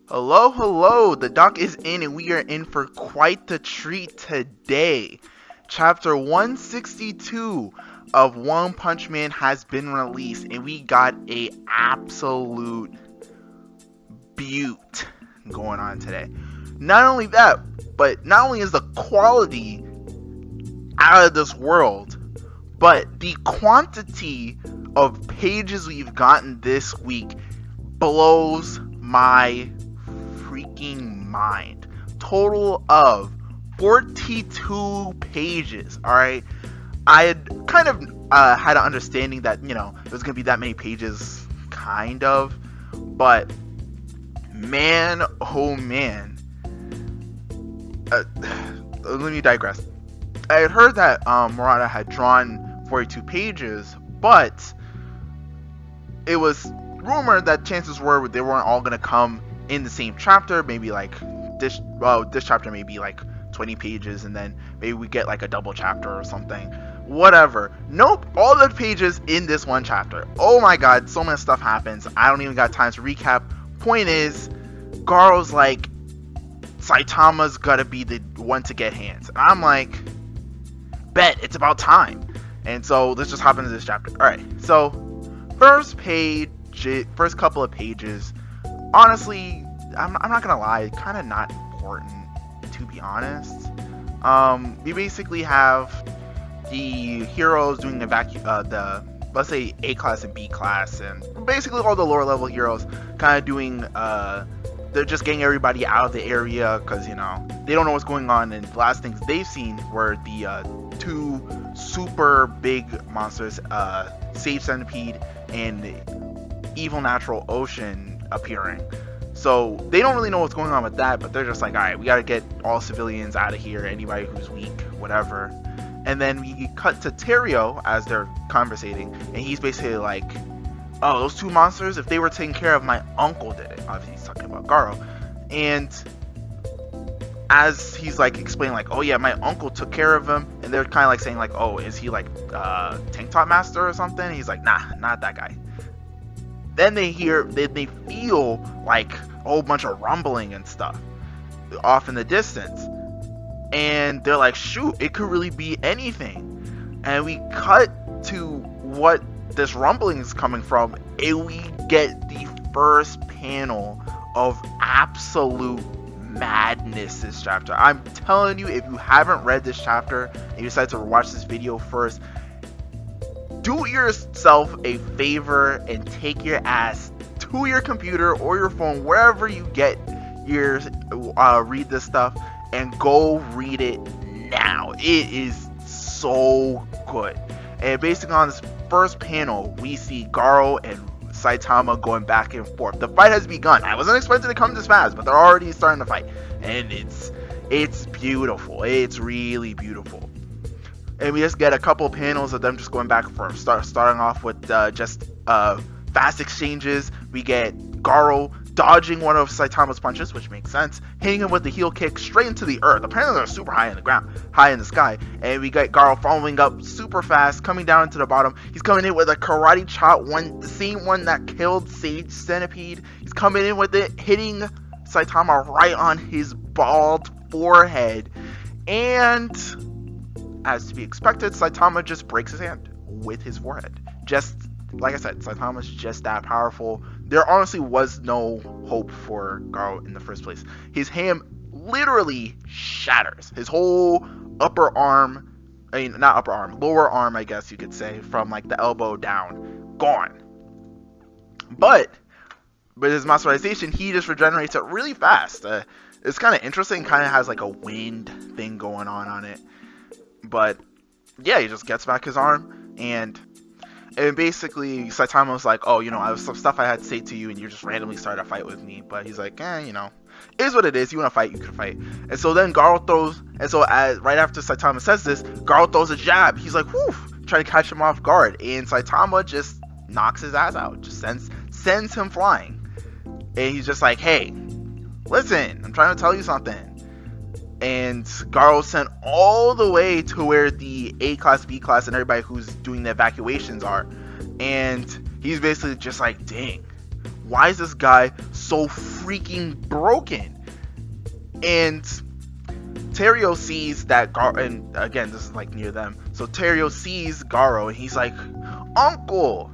Hello, hello, the doc is in and we are in for quite the treat today. Chapter 162 of One Punch Man has been released and we got a absolute beaut going on today. Not only that, but not only is the quality out of this world, but the quantity of pages we've gotten this week blows my freaking mind. Total of 42 pages. Alright, I had kind of had an understanding that there's gonna be that many pages, kind of, but man, oh man, let me digress. I had heard that Murata had drawn 42 pages, but it was rumored that chances were they weren't all gonna come in the same chapter. Maybe like this chapter may be like 20 pages, and then maybe we get like a double chapter or something. Whatever. Nope, all the pages in this one chapter. Oh my god, so much stuff happens. I don't even got time to recap. Point is, Garou's like, Saitama's gotta be the one to get hands. And I'm like, bet, it's about time. And so let's just hop into this chapter. Alright, so first couple of pages, honestly, I'm not gonna lie, kind of not important, to be honest. We basically have the heroes doing the let's say A class and B class, and basically all the lower level heroes kind of doing they're just getting everybody out of the area because they don't know what's going on. And the last things they've seen were the two super big monsters, Sage Centipede and Evil Natural Ocean, appearing. So they don't really know what's going on with that, but they're just like, alright, we gotta get all civilians out of here, anybody who's weak, whatever. And then we cut to Terrio as they're conversating, and he's basically like, oh, those two monsters, if they were taken care of, my uncle did it. Obviously he's talking about Garou. And as he's like explaining like, oh yeah, my uncle took care of him, and they're kind of like saying like, oh, is he like Tank Top Master or something? And he's like, nah, not that guy. Then they feel like a whole bunch of rumbling and stuff off in the distance, and they're like, shoot, it could really be anything. And we cut to what this rumbling is coming from, and we get the first panel of absolute madness this chapter. I'm telling you, if you haven't read this chapter and you decide to watch this video first, do yourself a favor and take your ass to your computer or your phone, wherever you get your read this stuff, and go read it now. It is so good. And basically on this first panel, we see Garou and Saitama going back and forth. The fight has begun. I wasn't expecting to come this fast, but they're already starting to fight, and it's beautiful. It's really beautiful. And we just get a couple panels of them just going back and forth, starting off with just fast exchanges. We get Garou dodging one of Saitama's punches, which makes sense, hitting him with the heel kick straight into the earth. Apparently they're super high in the ground, high in the sky. And we get Garou following up super fast, coming down into the bottom. He's coming in with a karate chop, the same one that killed Sage Centipede. He's coming in with it, hitting Saitama right on his bald forehead. And as to be expected, Saitama just breaks his hand with his forehead. Just like I said, Saitama's just that powerful. There honestly was no hope for Garou in the first place. His hand literally shatters. His whole upper arm, not upper arm, lower arm, I guess you could say, from like the elbow down, gone. But with his masterization, he just regenerates it really fast. It's kind of interesting, kind of has like a wind thing going on it. But yeah, he just gets back his arm, and basically Saitama was like, oh, I have some stuff I had to say to you, and you just randomly started a fight with me. But he's like, it is what it is. You want to fight, you can fight. And so then Garou throws, and so right after Saitama says this, Garou throws a jab. He's like, whoo, trying to catch him off guard, and Saitama just knocks his ass out, just sends him flying. And he's just like, hey, listen, I'm trying to tell you something. And Garou sent all the way to where the A class, B class, and everybody who's doing the evacuations are. And he's basically just like, dang, why is this guy so freaking broken? And Terio sees that and again, this is like near them. So Terio sees Garou and he's like, "Uncle!"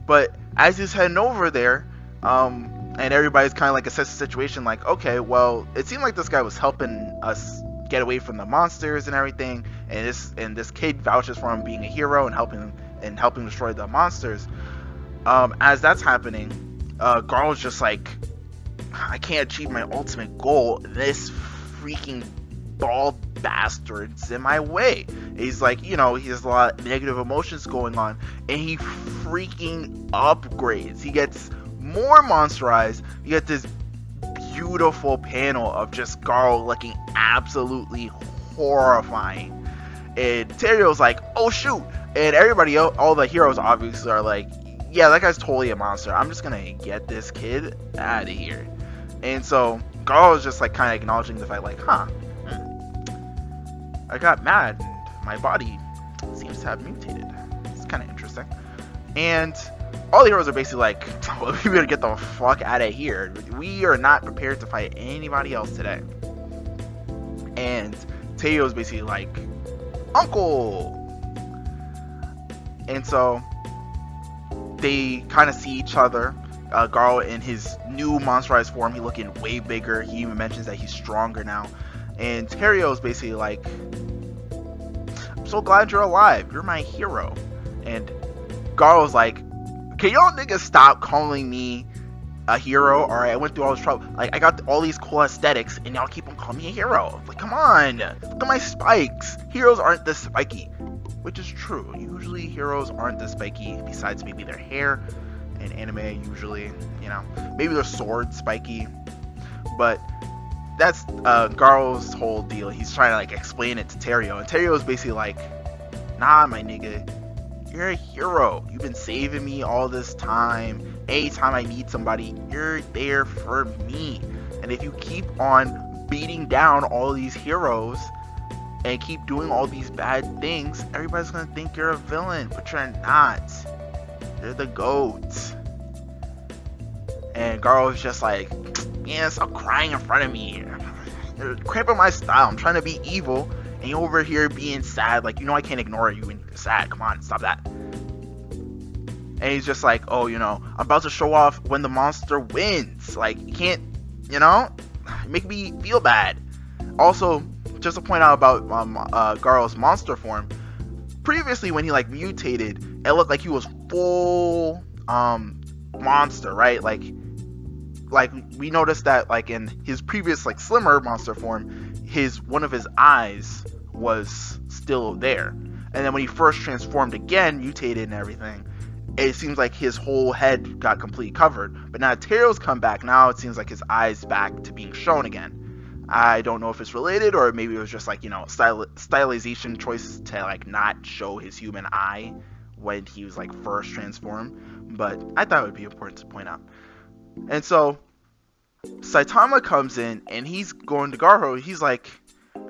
But as he's heading over there, and everybody's kind of like assessing the situation, like, okay, well, it seemed like this guy was helping us get away from the monsters and everything, and this kid vouches for him being a hero and helping destroy the monsters. As that's happening, Garou's just like, I can't achieve my ultimate goal. This freaking bald bastard's in my way. He's like, he has a lot of negative emotions going on, and he freaking upgrades. He gets more monsterized. You get this beautiful panel of just Garou looking absolutely horrifying, and Terio's like, oh shoot, and everybody else, all the heroes obviously are like, yeah, that guy's totally a monster. I'm just gonna get this kid out of here. And so Garou is just like kind of acknowledging the fact, like, I got mad and my body seems to have mutated. It's kind of interesting. And all the heroes are basically like, well, we better get the fuck out of here. We are not prepared to fight anybody else today. And Teo is basically like, Uncle! And so they kind of see each other. Garou in his new monsterized form, he's looking way bigger. He even mentions that he's stronger now. And Terio is basically like, I'm so glad you're alive. You're my hero. And Garou's like, can y'all niggas stop calling me a hero? Alright, I went through all this trouble. Like, I got all these cool aesthetics, and y'all keep on calling me a hero. Like, come on. Look at my spikes. Heroes aren't this spiky. Which is true. Usually heroes aren't this spiky, besides maybe their hair. In anime, usually, maybe their sword spiky. But that's Garou's whole deal. He's trying to like explain it to Terio, and Terio is basically like, nah, my nigga, you're a hero. You've been saving me all this time. Anytime I need somebody, you're there for me. And if you keep on beating down all these heroes and keep doing all these bad things, everybody's gonna think you're a villain, but you're not. You're the GOAT. And Garou's just like, yeah, stop crying in front of me. You're cramping my style. I'm trying to be evil, and you're over here being sad. Like, I can't ignore you when you're sad. Come on, stop that. And he's just like, oh, I'm about to show off when the monster wins. Like, you can't, make me feel bad. Also, just to point out about Garou's monster form, previously when he like mutated, it looked like he was full monster, right? Like we noticed that like in his previous like slimmer monster form, one of his eyes was still there, and then when he first transformed again, mutated and everything, it seems like his whole head got completely covered. But now Terio's come back, now it seems like his eyes back to being shown again. I don't know if it's related, or maybe it was just like, stylization choices to like not show his human eye when he was like first transformed, but I thought it would be important to point out. And so Saitama comes in and he's going to Garou. He's like,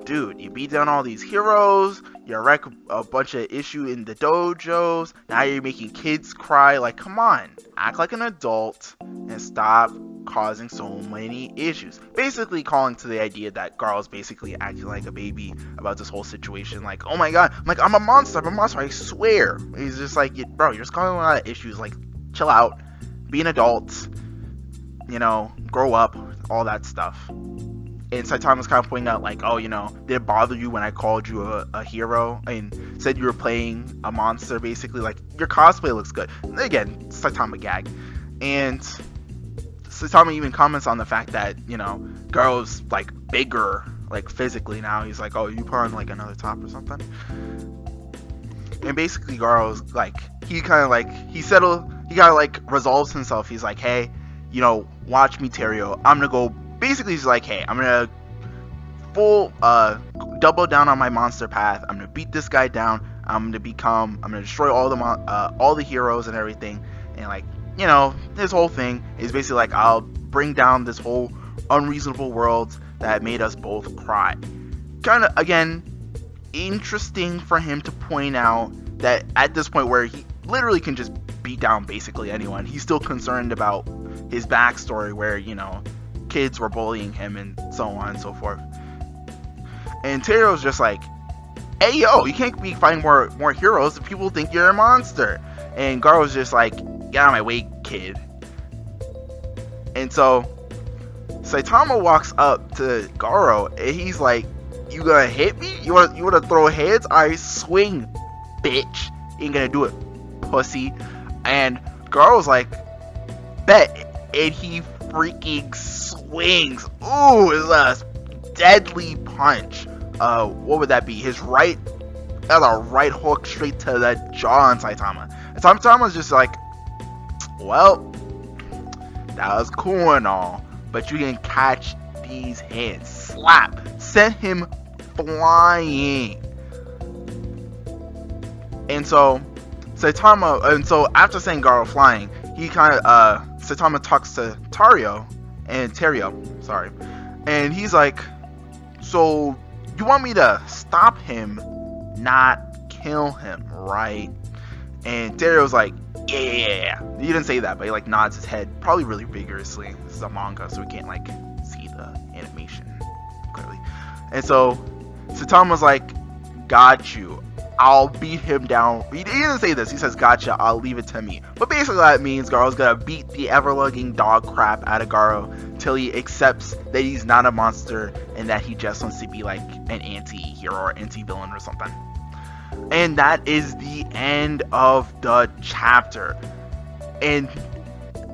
dude, you beat down all these heroes, you wreck a bunch of issue in the dojos, now you're making kids cry. Like, come on, act like an adult and stop causing so many issues. Basically calling to the idea that Garou's basically acting like a baby about this whole situation. Like, oh my god, I'm a monster, I swear. He's just like, bro, you're just causing a lot of issues. Like, chill out, be an adult, grow up, all that stuff. And Saitama's kind of pointing out, like, oh, did it bother you when I called you a hero and said you were playing a monster, basically? Like, your cosplay looks good. And again, Saitama gag. And Saitama even comments on the fact that, Garou's, like, bigger, like, physically now. He's like, oh, you put on, like, another top or something? And basically Garou's, like, he kind of, like, resolves himself. He's like, hey, watch me, Terio. I'm gonna go, basically he's like, hey, I'm gonna double down on my monster path. I'm gonna beat this guy down. I'm gonna destroy all the heroes and everything. And like, his whole thing is basically like, I'll bring down this whole unreasonable world that made us both cry. Kind of, again, interesting for him to point out that at this point where he literally can just beat down basically anyone. He's still concerned about his backstory where, you know, kids were bullying him and so on and so forth. And Terio's just like, hey yo, you can't be fighting more heroes if people think you're a monster. And Garou's just like, get out of my way, kid. And so Saitama walks up to Garou and he's like, you gonna hit me? You wanna throw heads? I swing, bitch. You ain't gonna do it, pussy. And Garou's like, bet. And he freaking swings. Ooh, it's a deadly punch. What would that be? His right, that's a right hook straight to the jaw on Saitama. And Saitama's just like, well, that was cool and all, but you didn't catch these hands. Slap. Sent him flying. And so Saitama, and so after saying Garou flying, he kind of, Saitama talks to Terio, sorry, and he's like, so you want me to stop him, not kill him, right? And Terio's like, yeah. He didn't say that, but he like nods his head, probably really vigorously. This is a manga, so we can't like see the animation clearly. And so Saitama's like, got you. I'll beat him down. He didn't say this. He says, gotcha, I'll leave it to me. But basically that means Garou's gonna beat the ever-lugging dog crap out of Garou till he accepts that he's not a monster and that he just wants to be like an anti-hero or anti-villain or something. And that is the end of the chapter. And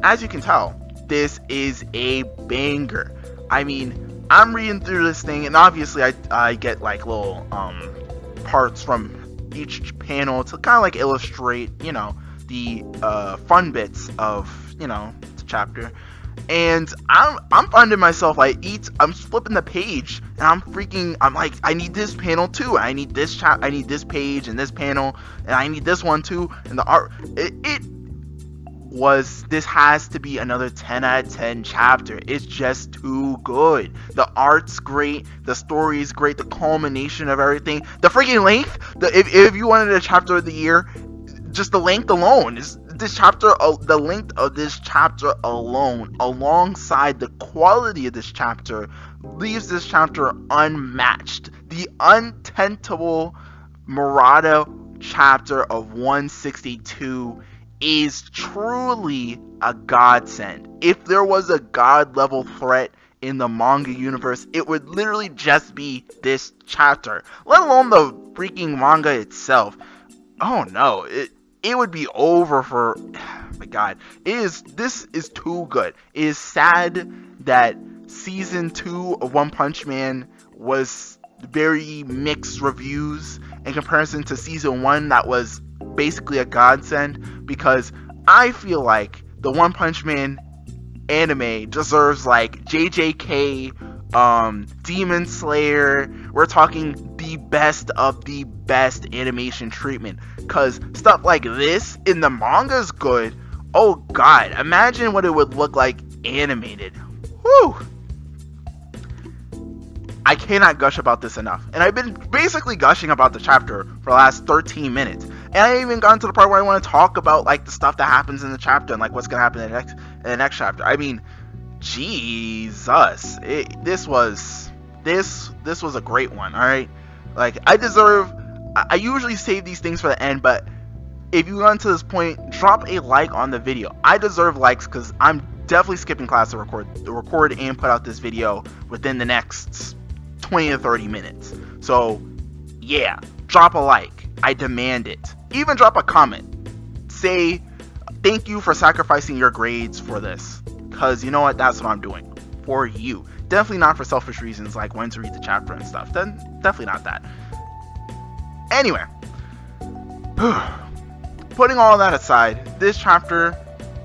as you can tell, this is a banger. I mean, I'm reading through this thing, and obviously I get like little parts from each panel to kind of like illustrate, you know, the fun bits of, you know, the chapter. And I'm finding myself like I'm flipping the page and I'm like, I need this panel too. I need this I need this page and this panel, and I need this one too. And the art, this has to be another 10 out of 10 chapter. It's just too good. The art's great, the story is great, the culmination of everything, the freaking length. If you wanted a chapter of the year, just the length alone is. This chapter, the length of this chapter alone, alongside the quality of this chapter, leaves this chapter unmatched. The untentable Murata chapter of 162 is truly a godsend. If there was a god level threat in the manga universe, it would literally just be this chapter, let alone the freaking manga itself. Oh no, it would be over for, oh my god, this is too good. It is sad that season 2 of One Punch Man was very mixed reviews in comparison to season 1 that was basically a godsend, because I feel like the One Punch Man anime deserves like JJK, Demon Slayer. We're talking the best of the best animation treatment, because stuff like this in the manga is good. Oh god, imagine what it would look like animated. Whew. I cannot gush about this enough, and I've been basically gushing about the chapter for the last 13 minutes, and I ain't even gotten to the part where I want to talk about like the stuff that happens in the chapter and like what's gonna happen in the next chapter. I mean, Jesus, this was a great one. All right, like I usually save these things for the end, but if you got to this point, drop a like on the video. I deserve likes because I'm definitely skipping class to record and put out this video within the next 20 to 30 minutes. So yeah, drop a like. I demand it. Even drop a comment. Say thank you for sacrificing your grades for this, because you know what, that's what I'm doing for you. Definitely not for selfish reasons like when to read the chapter and stuff. Then definitely not that. Anyway, putting all that aside, this chapter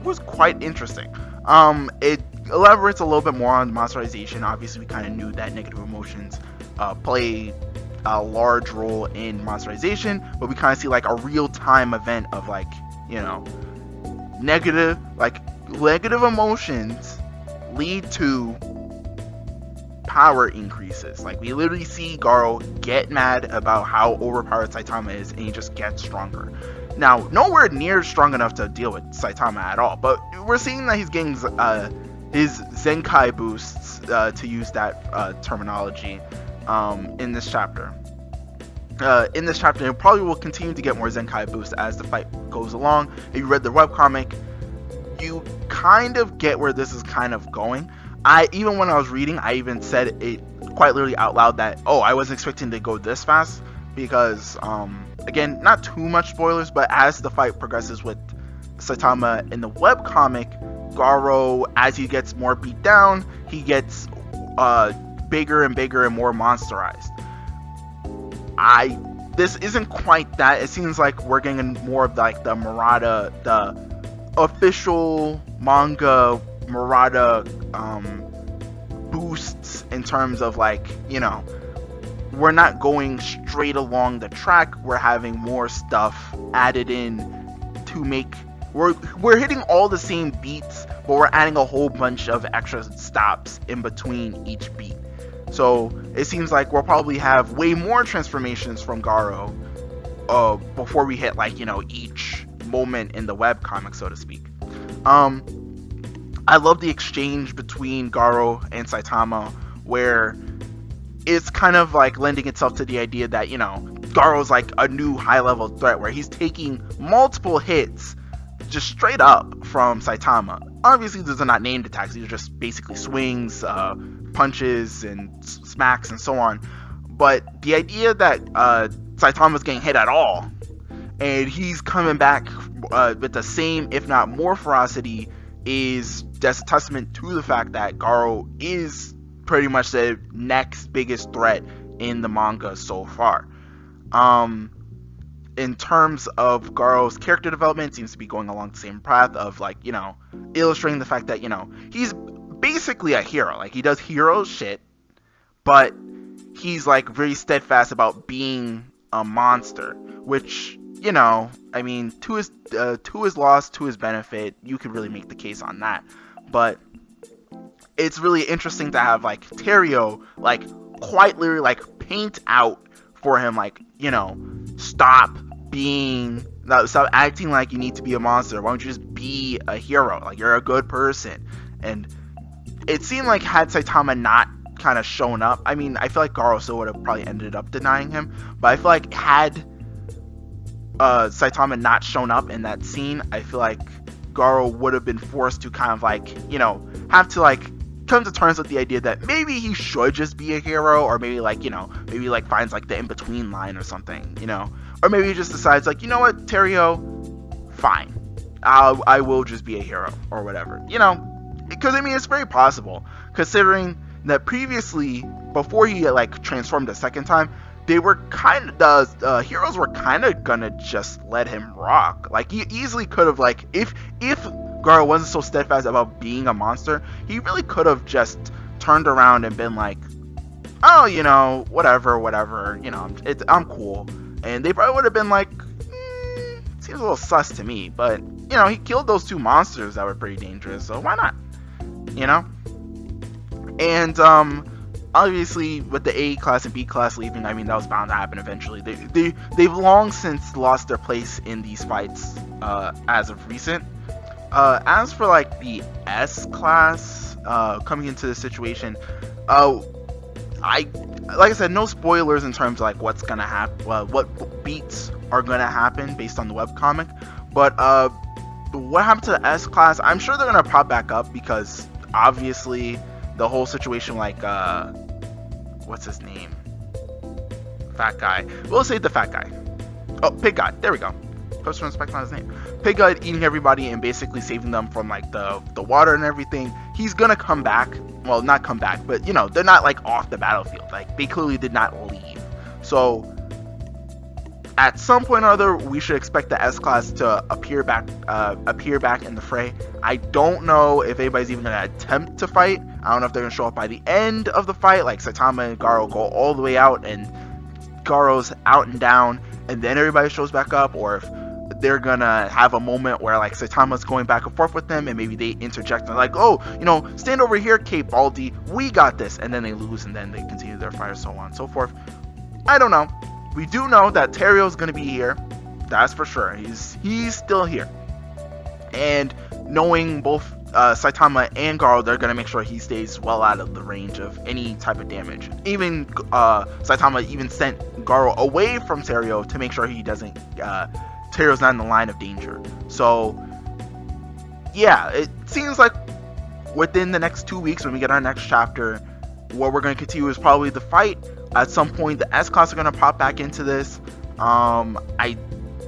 was quite interesting. It elaborates a little bit more on monsterization. Obviously, we kind of knew that negative emotions play a large role in monsterization, but we kind of see like a real-time event of like, you know, negative emotions lead to power increases. Like, we literally see Garou get mad about how overpowered Saitama is, and he just gets stronger. Now, nowhere near strong enough to deal with Saitama at all, but we're seeing that he's getting his Zenkai boosts, to use that terminology, in this chapter. It probably will continue to get more Zenkai boosts as the fight goes along. If you read the webcomic, you kind of get where this is kind of going. Even when I was reading, I even said it quite literally out loud that, oh, I wasn't expecting to go this fast, because, again, not too much spoilers, but as the fight progresses with Saitama in the webcomic, Garou, as he gets more beat down, he gets bigger and bigger and more monsterized. This isn't quite that. It seems like we're getting more of like the Murata, the official manga Murata boosts, in terms of like, you know, we're not going straight along the track. We're having more stuff added in to make, we're hitting all the same beats, but we're adding a whole bunch of extra stops in between each beat. So it seems like we'll probably have way more transformations from Garou before we hit, like, you know, each moment in the webcomic, so to speak. I love the exchange between Garou and Saitama, where it's kind of like lending itself to the idea that, you know, Garou's like a new high-level threat, where he's taking multiple hits just straight up from Saitama. Obviously, these are not named attacks. These are just basically swings, punches, and smacks, and so on. But the idea that Saitama's getting hit at all, and he's coming back with the same, if not more, ferocity, is just a testament to the fact that Garou is pretty much the next biggest threat in the manga so far. In terms of Garou's character development, seems to be going along the same path of, like, you know, illustrating the fact that, you know, he's basically a hero. Like, he does hero shit, but he's like very steadfast about being a monster, which, you know, I mean, to his loss, to his benefit, you could really make the case on that. But it's really interesting to have, like, Terrio, like, quite literally, like, paint out for him, like, you know, stop acting like you need to be a monster. Why don't you just be a hero? Like, you're a good person. And it seemed like, had Saitama not kind of shown up, I mean, I feel like Garou still would have probably ended up denying him, but I feel like had Saitama not shown up in that scene, I feel like Garou would have been forced to kind of, like, you know, have to, like, come to terms with the idea that maybe he should just be a hero, or maybe, like, you know, maybe, like, finds, like, the in-between line or something, you know, or maybe he just decides, like, you know what, Terrio, fine, I will just be a hero, or whatever, you know, because, I mean, it's very possible, considering that previously, before he, like, transformed a second time, they were kind of, the heroes were kind of gonna just let him rock. Like, he easily could have, like, if Garou wasn't so steadfast about being a monster, he really could have just turned around and been like, oh, you know, whatever, you know, I'm cool. And they probably would have been like, seems a little sus to me, but, you know, he killed those two monsters that were pretty dangerous, so why not, you know? And, obviously, with the A class and B class leaving, I mean, that was bound to happen eventually. They've long since lost their place in these fights, as of recent. As for, like, the S class, coming into the situation, like I said, no spoilers in terms of, like, what's gonna happen, what beats are gonna happen based on the webcomic, but, what happened to the S class, I'm sure they're gonna pop back up, because, obviously, the whole situation, like, what's his name? Fat guy. We'll say the fat guy. Oh, Pig guy. There we go. Put some respect on his name. Pig guy eating everybody and basically saving them from, like, the water and everything. He's gonna come back. Well, not come back, but, you know, they're not, like, off the battlefield. Like, they clearly did not leave. So, at some point or other, we should expect the S class to appear back in the fray. I don't know if anybody's even gonna attempt to fight. I don't know if they're gonna show up by the end of the fight, like Saitama and Garou go all the way out and Garou's out and down, and then everybody shows back up, or if they're gonna have a moment where, like, Saitama's going back and forth with them, and maybe they interject and like, oh, you know, stand over here, Cape Baldy, we got this, and then they lose, and then they continue their fight, so on and so forth. I don't know. We do know that Terrio's gonna be here. That's for sure. He's still here. And knowing both Saitama and Garou, they're gonna make sure he stays well out of the range of any type of damage. Even Saitama even sent Garou away from Terio to make sure he doesn't. Terio's not in the line of danger. So yeah, it seems like within the next 2 weeks, when we get our next chapter, what we're gonna continue is probably the fight. At some point, the S class are gonna pop back into this. I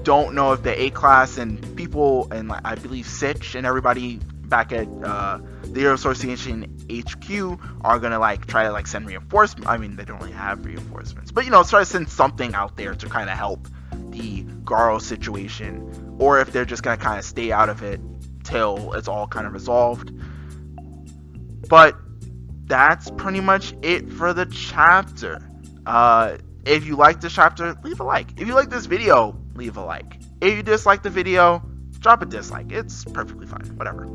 don't know if the A class and people, and I believe Sitch and everybody back at the Hero Association HQ are gonna try to send reinforcements. I mean, they don't really have reinforcements, but try to send something out there to kind of help the Garou situation, or if they're just gonna kind of stay out of it till it's all kind of resolved. But that's pretty much it for the chapter. If you like this chapter, leave a like. If you like this video, leave a like. If you dislike the video, drop a dislike. It's perfectly fine. Whatever.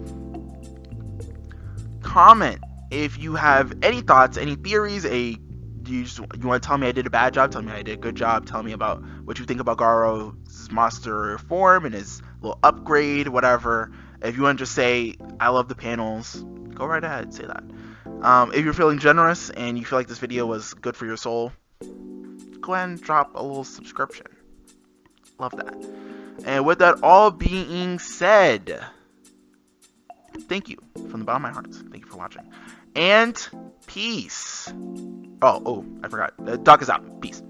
Comment if you have any thoughts, any theories. You want to tell me I did a bad job? Tell me I did a good job. Tell me about what you think about Garou's monster form and his little upgrade, whatever. If you want to just say I love the panels, go right ahead, say that. If you're feeling generous and you feel like this video was good for your soul, go ahead and drop a little subscription. Love that. And with that all being said, thank you from the bottom of my heart. Thank you for watching. And peace. Oh, I forgot. The duck is out. Peace.